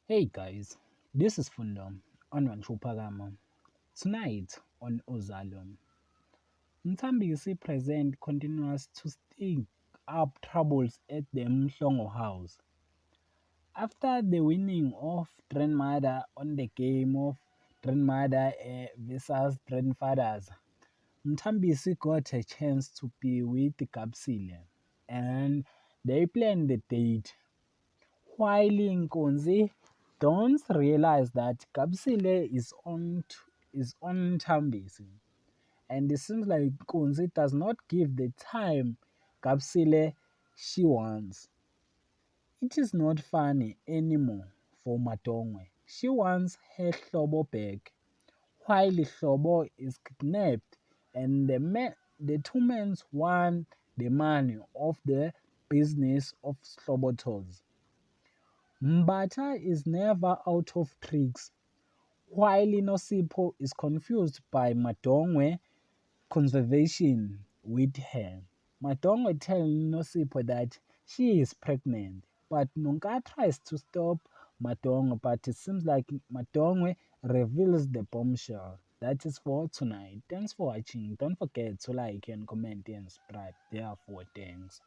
Hey guys, this is Fundo on Wanchupagama. Tonight on Uzalo, Mtambisi present continues to stir up troubles at the Mhlongo house. After the winning of grandmother on the game of grandmother versus grandfathers, Mtambisi got a chance to be with Kapsile and they planned the date. While Nkonzi don't realize that Kapsile is on Tambisi, and it seems like Nkonzi does not give the time Kapsile she wants. It is not funny anymore for Matongwe. She wants her Hlobo back, while Hlobo is kidnapped, and the two men want the money of the business of Slobotos. Mbata is never out of tricks, while Inosipho is confused by Madongwe conversation with her. Madongwe tells Inosipho that she is pregnant, but Nonka tries to stop Madongwe, but it seems like Madongwe reveals the bombshell. That is for tonight. Thanks for watching. Don't forget to like and comment and subscribe. Therefore, thanks.